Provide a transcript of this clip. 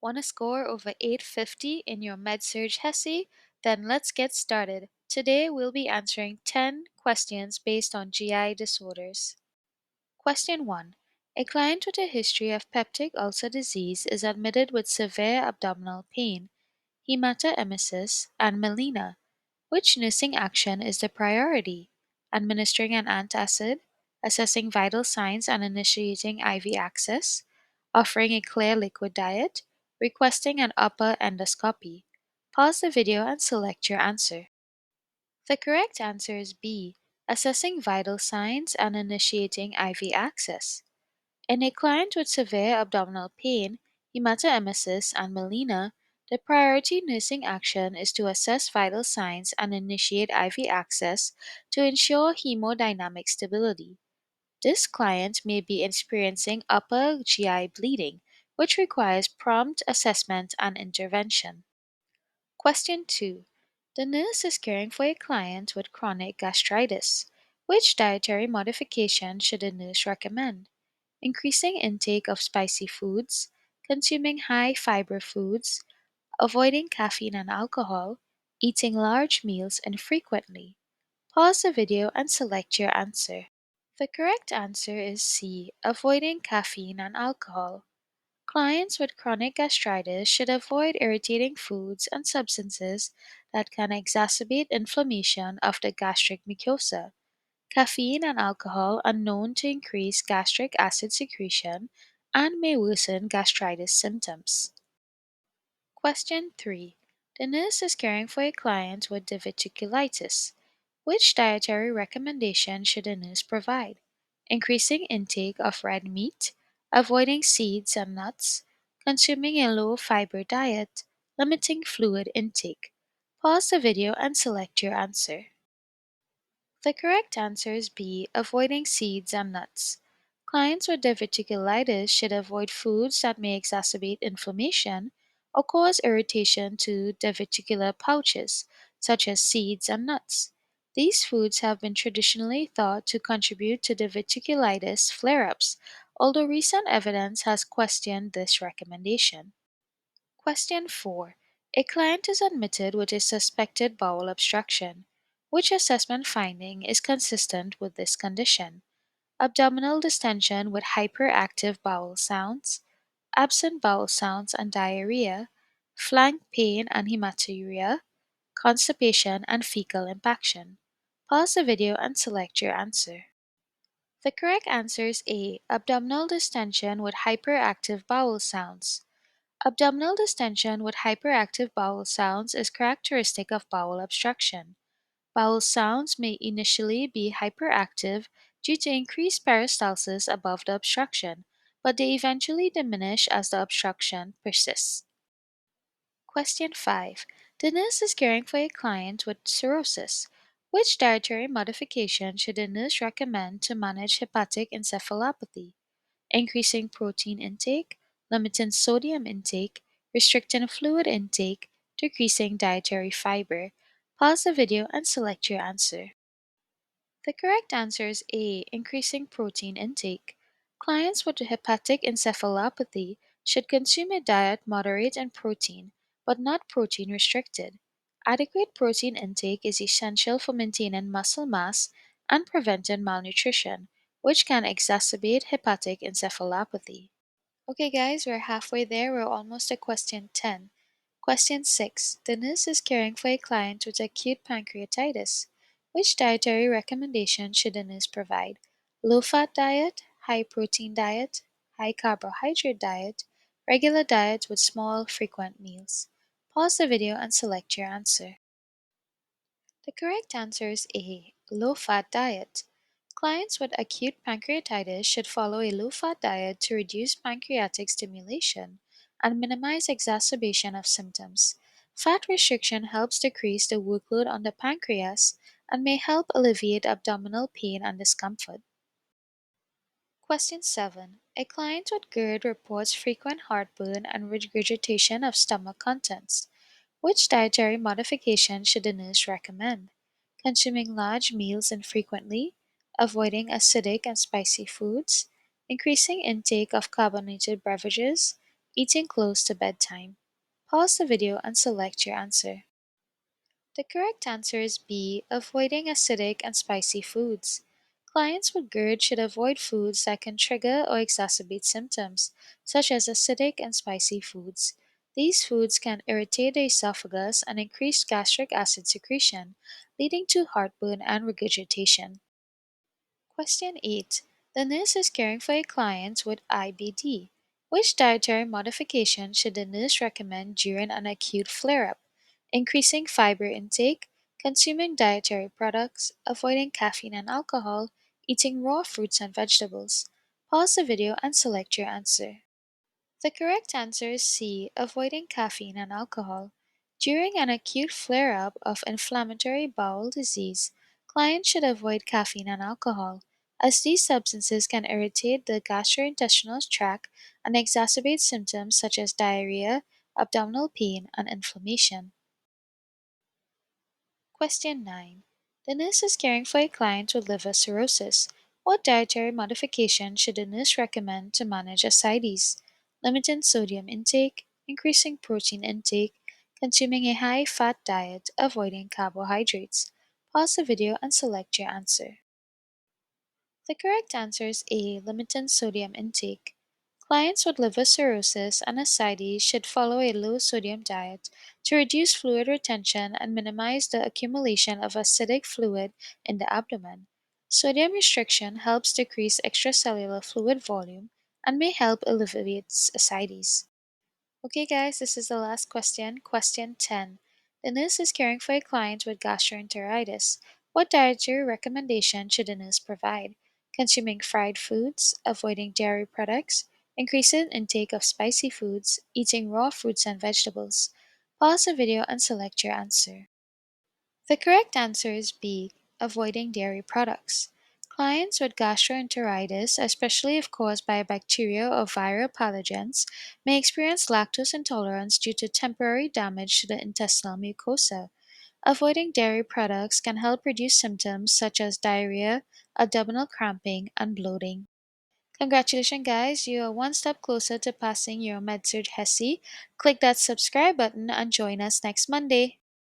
Want to score over 850 in your MedSurg Hesi? Then let's get started. Today we'll be answering 10 questions based on GI disorders. Question 1. A client with a history of peptic ulcer disease is admitted with severe abdominal pain, hematemesis, and melena. Which nursing action is the priority? Administering an antacid, assessing vital signs and initiating IV access, offering a clear liquid diet, requesting an upper endoscopy. Pause the video and select your answer. The correct answer is B, assessing vital signs and initiating IV access. In a client with severe abdominal pain, hematemesis, and melena, the priority nursing action is to assess vital signs and initiate IV access to ensure hemodynamic stability. This client may be experiencing upper GI bleeding, which requires prompt assessment and intervention. Question 2. The nurse is caring for a client with chronic gastritis. Which dietary modification should the nurse recommend? Increasing intake of spicy foods, consuming high fiber foods, avoiding caffeine and alcohol, eating large meals infrequently. Pause the video and select your answer. The correct answer is C, avoiding caffeine and alcohol. Clients with chronic gastritis should avoid irritating foods and substances that can exacerbate inflammation of the gastric mucosa. Caffeine and alcohol are known to increase gastric acid secretion and may worsen gastritis symptoms. Question 3. The nurse is caring for a client with diverticulitis. Which dietary recommendation should the nurse provide? Increasing intake of red meat, avoiding seeds and nuts, consuming a low fiber diet, limiting fluid intake. Pause the video and select your answer. The correct answer is B, avoiding seeds and nuts. Clients with diverticulitis should avoid foods that may exacerbate inflammation or cause irritation to diverticular pouches, such as seeds and nuts. These foods have been traditionally thought to contribute to diverticulitis flare-ups, although recent evidence has questioned this recommendation. Question 4. A client is admitted with a suspected bowel obstruction. Which assessment finding is consistent with this condition? Abdominal distension with hyperactive bowel sounds, absent bowel sounds and diarrhea, flank pain and hematuria, constipation and fecal impaction. Pause the video and select your answer. The correct answer is A, abdominal distension with hyperactive bowel sounds. Abdominal distension with hyperactive bowel sounds is characteristic of bowel obstruction. Bowel sounds may initially be hyperactive due to increased peristalsis above the obstruction, but they eventually diminish as the obstruction persists. Question 5. The nurse is caring for a client with cirrhosis. Which dietary modification should the nurse recommend to manage hepatic encephalopathy? Increasing protein intake, limiting sodium intake, restricting fluid intake, decreasing dietary fiber. Pause the video and select your answer. The correct answer is A, increasing protein intake. Clients with hepatic encephalopathy should consume a diet moderate in protein, but not protein restricted. Adequate protein intake is essential for maintaining muscle mass and preventing malnutrition, which can exacerbate hepatic encephalopathy. Okay, guys, we're halfway there. We're almost at question 10. Question 6. The nurse is caring for a client with acute pancreatitis. Which dietary recommendation should the nurse provide? Low fat diet, high protein diet, high carbohydrate diet, regular diet with small, frequent meals. Pause the video and select your answer. The correct answer is A, low fat diet. Clients with acute pancreatitis should follow a low fat diet to reduce pancreatic stimulation and minimize exacerbation of symptoms. Fat restriction helps decrease the workload on the pancreas and may help alleviate abdominal pain and discomfort. Question 7. A client with GERD reports frequent heartburn and regurgitation of stomach contents. Which dietary modification should the nurse recommend? Consuming large meals infrequently, avoiding acidic and spicy foods, increasing intake of carbonated beverages, eating close to bedtime. Pause the video and select your answer. The correct answer is B, avoiding acidic and spicy foods. Clients with GERD should avoid foods that can trigger or exacerbate symptoms, such as acidic and spicy foods. These foods can irritate the esophagus and increase gastric acid secretion, leading to heartburn and regurgitation. Question 8. The nurse is caring for a client with IBD. Which dietary modification should the nurse recommend during an acute flare up? Increasing fiber intake, consuming dietary products, avoiding caffeine and alcohol, eating raw fruits and vegetables. Pause the video and select your answer. The correct answer is C, avoiding caffeine and alcohol. During an acute flare up of inflammatory bowel disease, clients should avoid caffeine and alcohol, as these substances can irritate the gastrointestinal tract and exacerbate symptoms such as diarrhea, abdominal pain, and inflammation. Question 9. The nurse is caring for a client with liver cirrhosis. What dietary modification should the nurse recommend to manage ascites? Limiting sodium intake, increasing protein intake, consuming a high fat diet, avoiding carbohydrates. Pause the video and select your answer. The correct answer is A, limiting sodium intake. Clients with liver cirrhosis and ascites should follow a low sodium diet to reduce fluid retention and minimize the accumulation of acidic fluid in the abdomen. Sodium restriction helps decrease extracellular fluid volume and may help alleviate ascites. Okay, guys, this is the last question. Question 10. The nurse is caring for a client with gastroenteritis. What dietary recommendation should the nurse provide? Consuming fried foods, avoiding dairy products, increasing intake of spicy foods, eating raw fruits and vegetables. Pause the video and select your answer. The correct answer is B, avoiding dairy products. Clients with gastroenteritis, especially if caused by bacteria or viral pathogens, may experience lactose intolerance due to temporary damage to the intestinal mucosa. Avoiding dairy products can help reduce symptoms such as diarrhea, abdominal cramping, and bloating. Congratulations, guys! You are one step closer to passing your MedSurg Hesi. Click that subscribe button and join us next Monday.